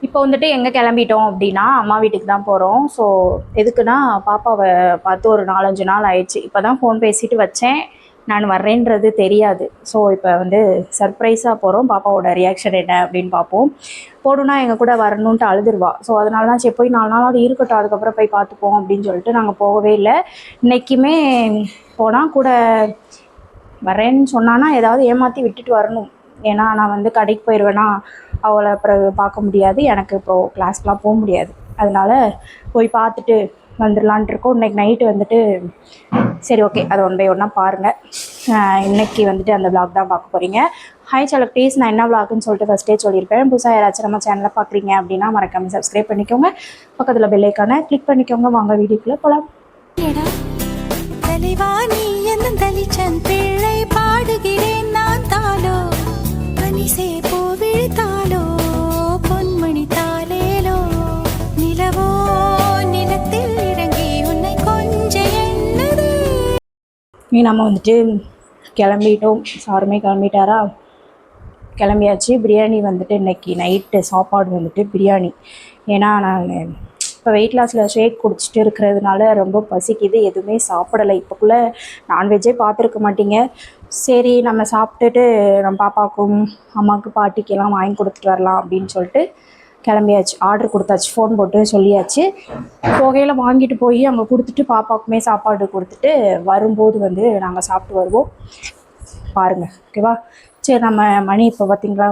இப்போ வந்துட்டு எங்கே கிளம்பிட்டோம் அப்படின்னா அம்மா வீட்டுக்கு தான் போகிறோம். ஸோ எதுக்குன்னா பாப்பாவை பார்த்து ஒரு 4-5 நாள் ஆயிடுச்சு. இப்போ தான் ஃபோன் பேசிட்டு வச்சேன், நான் வர்றேன்றது தெரியாது. ஸோ இப்போ வந்து சர்ப்ரைஸாக போகிறோம். பாப்பாவோட ரியாக்ஷன் என்ன அப்படின்னு பார்ப்போம். போடுனா எங்கள் கூட வரணுன்ட்டு அழுதுருவா. ஸோ அதனால தான் சரி போய் 4 நாள் அது இருக்கட்டும், அதுக்கப்புறம் போய் பார்த்துப்போம் அப்படின்னு சொல்லிட்டு நாங்கள் போகவே இல்லை. இன்றைக்குமே போனால் கூட வரேன்னு சொன்னான்னா ஏதாவது ஏமாற்றி விட்டுட்டு வரணும். ஏன்னா நான் வந்து கடைக்கு போயிடுவேன்னா அவளை அப்புறம் பார்க்க முடியாது, எனக்கு இப்போது கிளாஸ்க்கெலாம் போக முடியாது. அதனால் போய் பார்த்துட்டு வந்துடலான்ட்டு இருக்கோம். இன்றைக்கி நைட்டு வந்துட்டு சரி ஓகே, அதை ஒன் பை ஒன்னாக பாருங்கள். இன்றைக்கி வந்துட்டு அந்த விளாக் தான் பார்க்க போகிறீங்க. ஹாய் சாலக் ப்ளீஸ், நான் என்ன விளாக்குன்னு சொல்லிட்டு ஃபஸ்ட்டே சொல்லியிருப்பேன். புதுசாக யாராச்சும் நம்ம சேனலை பார்க்குறீங்க அப்படின்னா மறக்காமல் சப்ஸ்கிரைப் பண்ணிக்கோங்க, பக்கத்தில் பெல் ஐக்கானை கிளிக் பண்ணிக்கோங்க. வாங்க வீடியோக்குள்ளே போகலாம். பாடுகிறேன் நான் தாளோ பனிசே போவிழ்த்தாளோ பொன்மணி தாளேலோ நிலவோ நிலத்தில் இறங்கி உன்னை கொஞ்சம் எண்ணது. நம்ம வந்துட்டு கிளம்பிட்டோம். சாருமே கிளம்பிட்டாரா? கிளம்பியாச்சு. பிரியாணி வந்துட்டு இன்றைக்கி நைட்டு சாப்பாடு வந்துட்டு பிரியாணி. ஏன்னா நான் இப்போ வெயிட் லாஸில் ஷேக் குடிச்சிட்டு இருக்கிறதுனால ரொம்ப பசிக்குது, எதுவுமே சாப்பிடலை. இப்போக்குள்ளே நான்வெஜ்ஜே பார்த்துருக்க மாட்டீங்க. சரி நம்ம சாப்பிட்டுட்டு நம்ம பாப்பாவுக்கும் அம்மாவுக்கு பாட்டிக்கெல்லாம் வாங்கி கொடுத்துட்டு வரலாம் அப்படின்னு சொல்லிட்டு கிளம்பியாச்சு. ஆர்டர் கொடுத்தாச்சு, ஃபோன் போட்டு சொல்லியாச்சு. போகையில் வாங்கிட்டு போய் அங்கே கொடுத்துட்டு பாப்பாவுக்குமே சாப்பாடு கொடுத்துட்டு வரும்போது வந்து நாங்கள் சாப்பிட்டு வருவோம். பாருங்கள் ஓகேவா? சரி நம்ம மணி இப்போ பார்த்திங்களா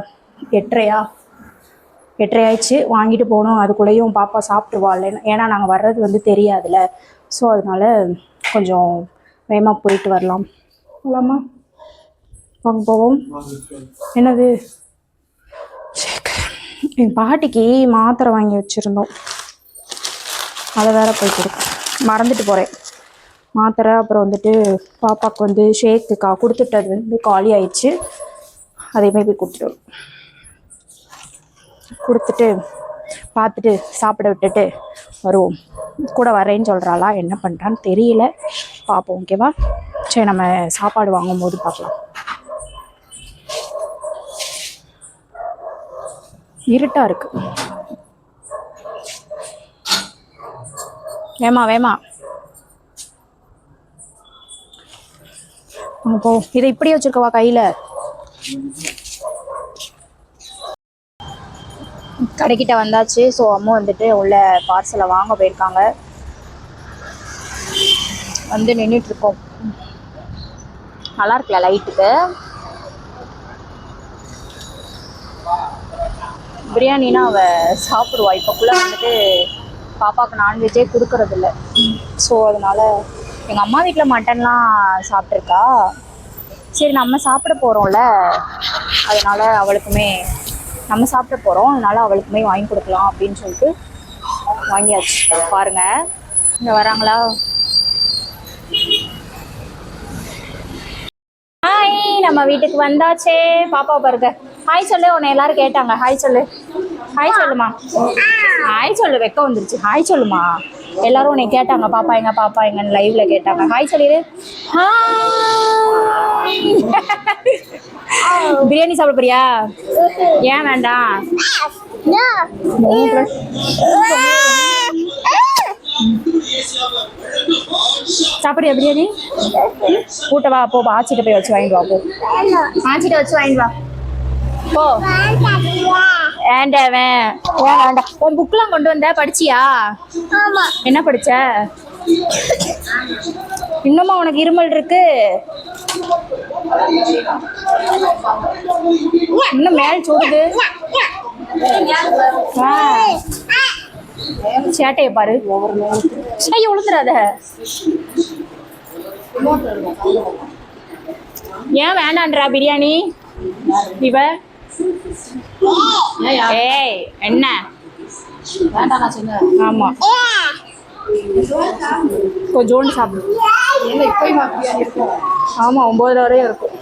8:30 ஆயிடுச்சு. வாங்கிட்டு போகணும், அதுக்குள்ளேயும் பாப்பா சாப்பிட்ருவாள். ஏன்னா நாங்கள் வர்றது வந்து தெரியாதுல்ல. ஸோ அதனால் கொஞ்சம் வேகமாக போயிட்டு வரலாம். போகலாமா? வாங்க போவோம். என்னது? என் பாட்டிக்கு மாத்திரை வாங்கி வச்சுருந்தோம், அதை வேறு போய் மறந்துட்டு போகிறேன். மாத்திரை அப்புறம் வந்துட்டு பாப்பாவுக்கு வந்து ஷேக்கு கொடுத்துட்டது வந்து காலி ஆயிடுச்சு. அதேமாதிரி போய் கொடுத்துட்டு பார்த்துட்டு சாப்பிட விட்டுட்டு வருவோம். கூட வரேன்னு சொல்கிறாளா, என்ன பண்ணுறான்னு தெரியல, பார்ப்போம். ஓகேவா? சரி நம்ம சாப்பாடு வாங்கும்போது பார்க்கலாம். இருட்டாக இருக்கு. வேமா போ. இதை இப்படியே வச்சுருக்கவா கையில்? கடைக்கிட்ட வந்தாச்சு. ஸோ அம்மா வந்துட்டு உள்ள பார்சலை வாங்க போயிருக்காங்க. வந்து நின்றுட்டுருக்கோம். நல்லா இருக்குல்ல லைட்டுக்கு? பிரியாணினா அவள் சாப்பிடுவா. இப்போக்குள்ளே வந்துட்டு பாப்பாவுக்கு நான்வெஜ்ஜே கொடுக்கறதில்ல. ஸோ அதனால் எங்கள் அம்மா வீட்டில் மட்டன்லாம் சாப்பிட்ருக்கா. சரி நம்ம சாப்பிட போகிறோம்ல, அதனால் அவளுக்குமே நம்ம சாப்பிட போகிறோம், அதனால் அவளுக்குமே வாங்கி கொடுக்கலாம் அப்படின்னு சொல்லிட்டு வாங்கியாச்சு. பாருங்கள் இங்கே வராங்களா? ஹாய், நம்ம வீட்டுக்கு வந்தாச்சே. பாப்பா பாருங்க. ஹாய் சொல்லு, உன்னை எல்லாரும் கேட்டாங்க. ஹாய் சொல்லு, ஹாய் சொல்லுமா, ஹாய் சொல்லு. வெக்க வந்துருச்சு. ஹாய் சொல்லுமா. எல்லாரும் உன்னை கேட்டாங்க, பாப்பா எங்க பாப்பா எங்கன்னு லைவ்ல கேட்டாங்க. ஹாய் சொல்லிடு. பிரியாணி சாப்பிட போறியா? ஏன் வேண்டாம்? சாப்பிடுறியா பிரியாணி? கூட்டவா போ, ஆச்சிட்ட போய் வச்சு வாங்கிட்டு வா. போ, ஆச்சிட்ட வச்சு வாங்கிட்டு வா போ. வேண்டாம் வேண்டாம். உன் புக்கெலாம் கொண்டு வந்த, படிச்சியா? என்ன படிச்ச? இன்னுமா உனக்கு இருமல் இருக்கு? இன்னும் மேல் சூடுது. சேட்டையை பாரு. சரி உளுந்துடாத. ஏன் வேண்டான்றா பிரியாணி இவ? ஏய் என்ன வேண்டாம்? ஆமா கொஞ்சோண்டு சாப்பிடு. ஆமா 9 வரையும் இருக்கும்.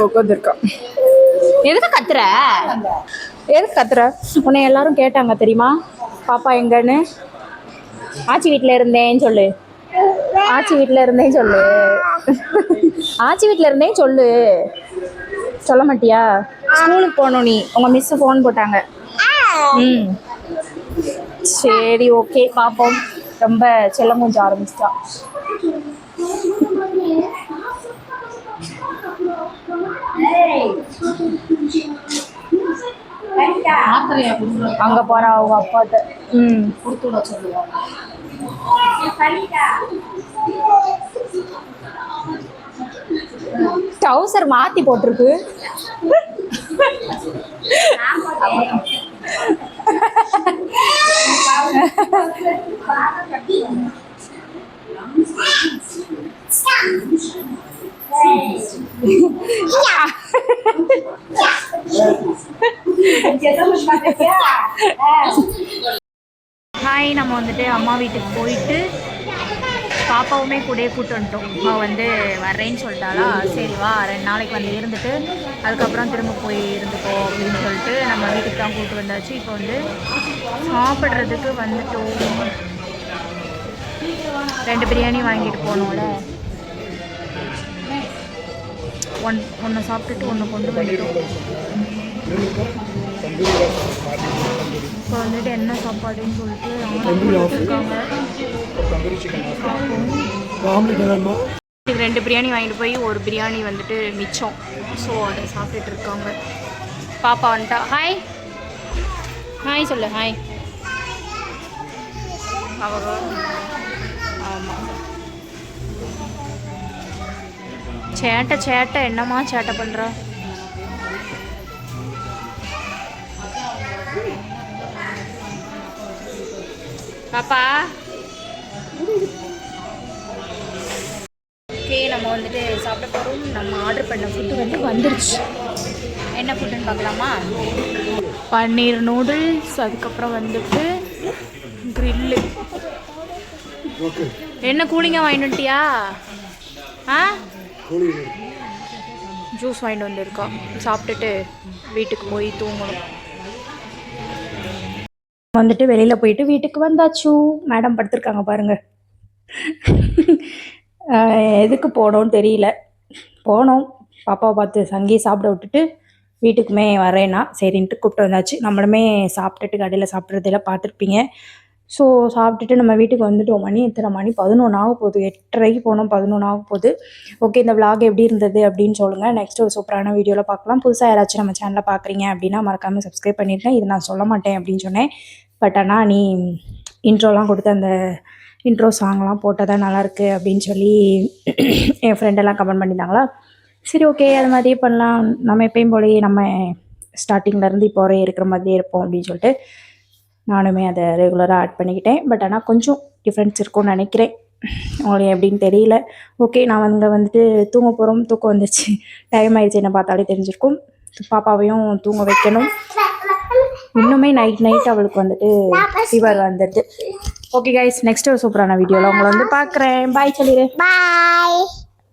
உட்காந்துருக்கான். எதுக்கு கத்துற? உன்னை எல்லாரும் கேட்டாங்க தெரியுமா, பாப்பா எங்கன்னு? ஆச்சி வீட்டில் இருந்தேன்னு சொல்லு. ஆச்சி வீட்டில் இருந்தேன்னு சொல்லு. சொல்ல மாட்டியா? ஸ்கூலுக்கு போகணும் நீ. உங்கள் மிஸ்ஸு ஃபோன் போட்டாங்க. ம் சரி ஓகே பார்ப்போம். ரொம்ப செல்லம் கொஞ்சம் ஆரம்பிச்சிட்டா. அங்கே போகிறா அவங்க அப்பாட்ட. கொடுத்து விட சொல்லுவாங்க. ட்ரௌசர் மாற்றி போட்டிருக்கு. ஹாய், நம்ம வந்துட்டு அம்மா வீட்டுக்கு போயிட்டு பாப்பாவுமே கூடயே கூப்பிட்டு வந்துட்டோம். அவள் வந்து வர்றேன்னு சொல்லிட்டாளா, சரி வா 2 நாளைக்கு வந்து இருந்துட்டு அதுக்கப்புறம் திரும்ப போய் இருந்துக்கோ அப்படின்னு சொல்லிட்டு நம்ம வீட்டுக்கு தான் கூப்பிட்டு வந்தாச்சு. இப்போ வந்து சாப்பிட்றதுக்கு வந்துட்டோம். 2 பிரியாணி வாங்கிட்டு போனோம்ல, ஒன்று சாப்பிட்டுட்டு ஒன்று கொண்டு வந்துட்டோம். இப்போ வந்துட்டு என்ன சாப்பாடுன்னு சொல்லிட்டு இருக்காங்க. 2 பிரியாணி வாங்கிட்டு போய் 1 பிரியாணி வந்துட்டு மிச்சம். ஸோ அதை சாப்பிட்டுட்டு இருக்காங்க. பாப்பா வந்துட்டா. ஹாய் ஹாய் சொல்லு. ஹாய். அவங்க ஆமாம் சேட்டை என்னம்மா சேட்டை பண்ணுறா? பாப்பா ஓகே, நம்ம வந்துட்டு சாப்பிட போகிறோம். நம்ம ஆர்டர் பண்ண ஃபுட்டு வந்து வந்துருச்சு. என்ன ஃபுட்டுன்னு பார்க்கலாமா? பன்னீர் நூடுல்ஸ், அதுக்கப்புறம் வந்துட்டு க்ரில்லு. என்ன கூலிங்காக வாங்கிட்டு வந்துட்டியா? ஜூஸ் வாங்கிட்டு வந்துருக்கோம். சாப்பிட்டுட்டு வீட்டுக்கு போய் தூங்கணும். வந்துட்டு வெளியில் போயிட்டு வீட்டுக்கு வந்தாச்சு. மேடம் படுத்திருக்காங்க பாருங்கள். எதுக்கு போனோன்னு தெரியல. போனோம் பாப்பாவை பார்த்து சங்கி சாப்பிட விட்டுட்டு வீட்டுக்குமே வரேன்னா சரின்ட்டு கூப்பிட்டு வந்தாச்சு. நம்மளுமே சாப்பிட்டுட்டு கடையில் சாப்பிட்றதெல்லாம் பார்த்துருப்பீங்க. ஸோ சாப்பிட்டுட்டு நம்ம வீட்டுக்கு வந்துட்டோம். மணி எத்தனை மணி? 11 ஆக போகுது. 8:30 போனோம், 11 ஆக போகுது. ஓகே, இந்த விளாக் எப்படி இருந்தது அப்படின்னு சொல்லுங்கள். நெக்ஸ்ட் ஒரு சூப்பரான வீடியோவில் பார்க்கலாம். புதுசாக யாராச்சும் நம்ம சேனலில் பார்க்குறீங்க அப்படின்னா மறக்காமல் சப்ஸ்கிரைப் பண்ணியிருக்கேன். இது நான் சொல்ல மாட்டேன் அப்படின்னு சொன்னேன். பட் ஆனால் நீ இன்ட்ரோலாம் கொடுத்து அந்த இன்ட்ரோ சாங்லாம் போட்டால் தான் நல்லாயிருக்கு அப்படின்னு சொல்லி என் ஃப்ரெண்டெல்லாம் கமெண்ட் பண்ணியிருந்தாங்களா. சரி ஓகே, அது மாதிரியே பண்ணலாம். நம்ம எப்பயும் போலேயே நம்ம ஸ்டார்டிங்லேருந்து இப்போ வரையும் இருக்கிற மாதிரியே இருப்போம் அப்படின்னு சொல்லிட்டு நானுமே அதை ரெகுலராக ஆட் பண்ணிக்கிட்டேன். பட் ஆனால் கொஞ்சம் டிஃப்ரென்ஸ் இருக்கும்னு நினைக்கிறேன். உங்களுக்கு எப்படின்னு தெரியல. ஓகே, நான் வந்துட்டு தூங்க போகிறோம். தூக்கம் வந்துச்சு. டைம் ஆகிடுச்சு, என்ன பார்த்தாலே தெரிஞ்சிருக்கும். பாப்பாவையும் தூங்க வைக்கணும். இன்னுமே நைட் அவளுக்கு வந்துட்டு ஃபீவர் வந்துடுது. ஓகே கைஸ், நெக்ஸ்ட் ஒரு சூப்பரான வீடியோவில் உங்களை வந்து பார்க்குறேன். பாய் சொல்லிடு. பாய்.